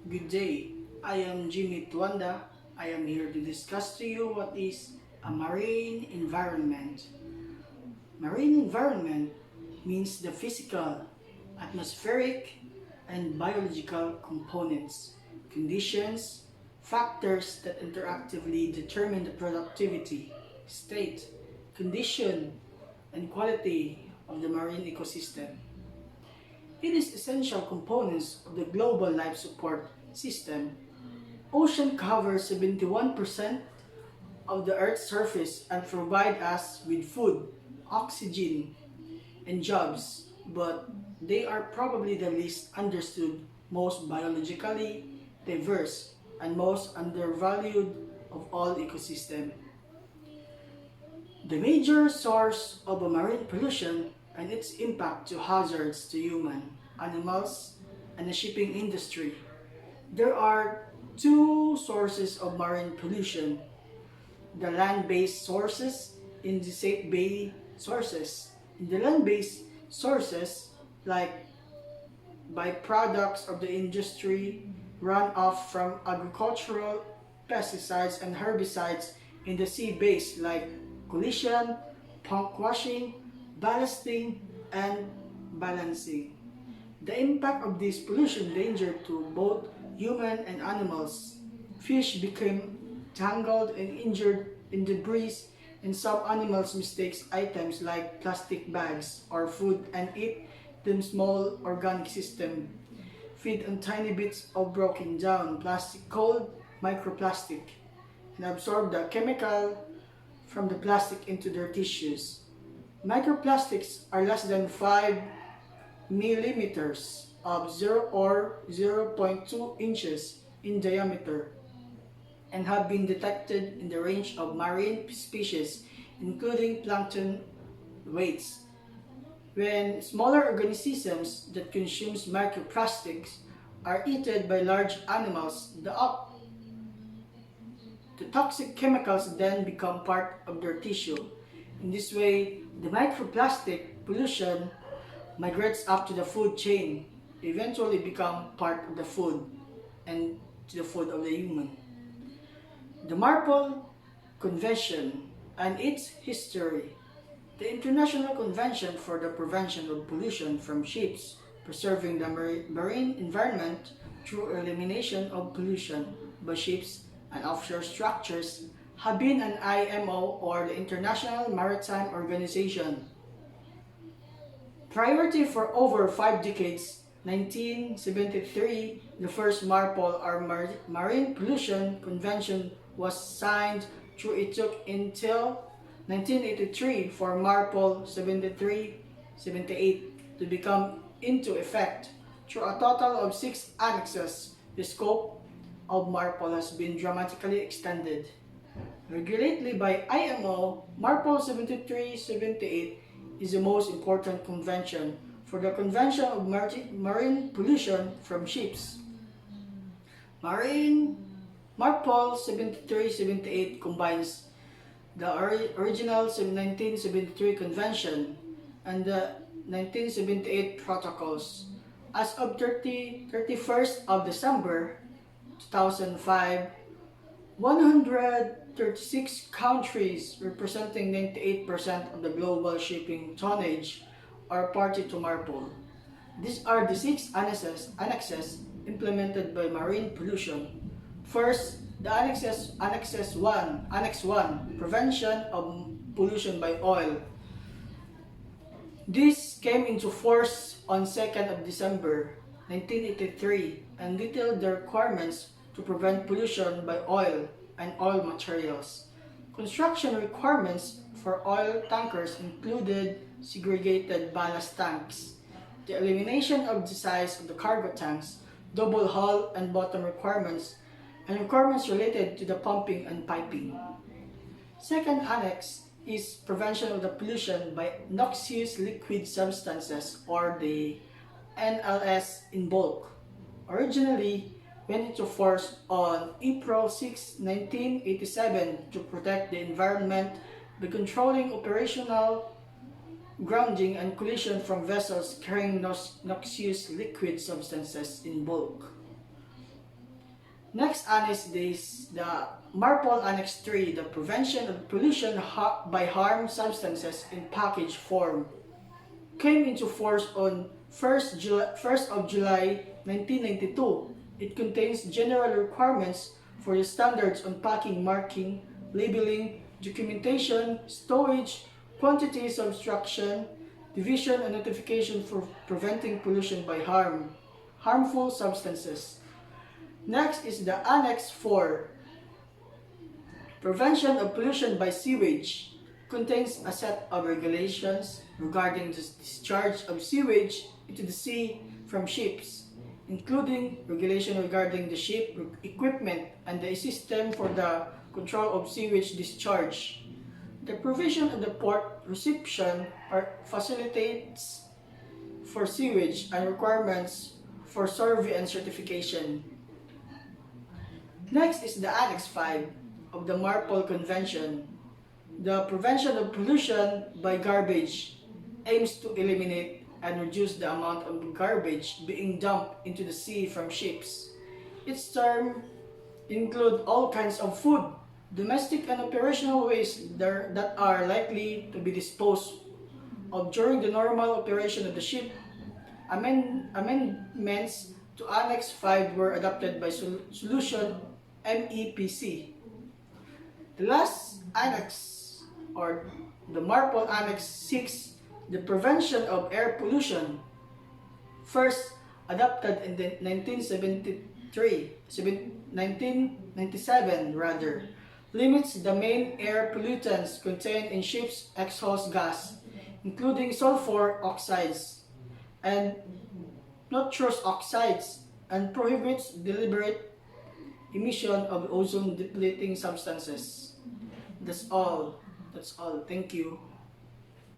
Good day. I am Jimmy Tuanda. I am here to discuss to you what is a marine environment. Marine environment means the physical, atmospheric, and biological components, conditions, factors that interactively determine the productivity, state, condition, and quality of the marine ecosystem. It is essential components of the global life support system. Ocean covers 71% of the Earth's surface and provide us with food, oxygen, and jobs, but they are probably the least understood, most biologically diverse, and most undervalued of all ecosystems. The major source of marine pollution and its impact to hazards to human, animals, and the shipping industry. There are two sources of marine pollution: the land-based sources and the sea-based sources. In the land-based sources, like byproducts of the industry, runoff from agricultural pesticides and herbicides; in the sea-based, like collision, punk washing, ballasting, and balancing. The impact of this pollution danger to both human and animals. Fish became tangled and injured in debris, and some animals mistakes items like plastic bags or food and eat them. Small organic system feed on tiny bits of broken down plastic called microplastic and absorb the chemical from the plastic into their tissues. Microplastics are less than 5 millimeters of 0 or zero point 0.2 inches in diameter and have been detected in the range of marine species, including plankton weights. When smaller organisms that consumes microplastics are eaten by large animals, the toxic chemicals then become part of their tissue. In this way, the microplastic pollution migrates up to the food chain, eventually become part of the food and to the food of the human. The MARPOL Convention and its history. The International Convention for the Prevention of Pollution from Ships, preserving the marine environment through elimination of pollution by ships and offshore structures, have been an IMO, or the International Maritime Organization priority for over 5 decades. 1973, the first MARPOL, or Marine Pollution Convention, was signed, though it took until 1983 for MARPOL 73-78 to become into effect. Through a total of 6 annexes, the scope of MARPOL has been dramatically extended. Regulatedly by IMO, MARPOL 73-78 is the most important convention for the Convention of Marine Pollution from Ships. MARPOL 73-78 combines the original 1973 Convention and the 1978 Protocols. As of 31st of December 2005, 136 countries representing 98% of the global shipping tonnage are party to MARPOL. These are the 6 annexes implemented by marine pollution. First, the Annex 1, Prevention of Pollution by Oil. This came into force on 2nd of December 1983 and detailed the requirements to prevent pollution by oil and oil materials. Construction requirements for oil tankers included segregated ballast tanks, the elimination of the size of the cargo tanks, double hull and bottom requirements, and requirements related to the pumping and piping. Second annex is prevention of the pollution by noxious liquid substances, or the NLS in bulk. Originally went into force on April 6, 1987 to protect the environment by controlling operational grounding and collision from vessels carrying noxious liquid substances in bulk. Next annex is the MARPOL Annex 3, the Prevention of Pollution by Harm Substances in Package Form, came into force on 1st of July 1992. It contains general requirements for the standards on packing, marking, labeling, documentation, storage, quantity subtraction, division, and notification for preventing pollution by harmful substances. Next is the Annex 4, Prevention of Pollution by Sewage, contains a set of regulations regarding the discharge of sewage into the sea from ships, including regulation regarding the ship equipment and the system for the control of sewage discharge. The provision of the port reception facilitates for sewage and requirements for survey and certification. Next is the Annex 5 of the MARPOL Convention. The Prevention of Pollution by Garbage aims to eliminate and reduce the amount of garbage being dumped into the sea from ships. Its terms include all kinds of food, domestic and operational waste that are likely to be disposed of during the normal operation of the ship. Amendments to Annex 5 were adopted by Solution MEPC. The last annex, or the MARPOL Annex 6, the Prevention of Air Pollution, first adopted in the 1997 rather, limits the main air pollutants contained in ships' exhaust gas, including sulfur oxides and nitrous oxides, and prohibits deliberate emission of ozone depleting substances. That's all. Thank you.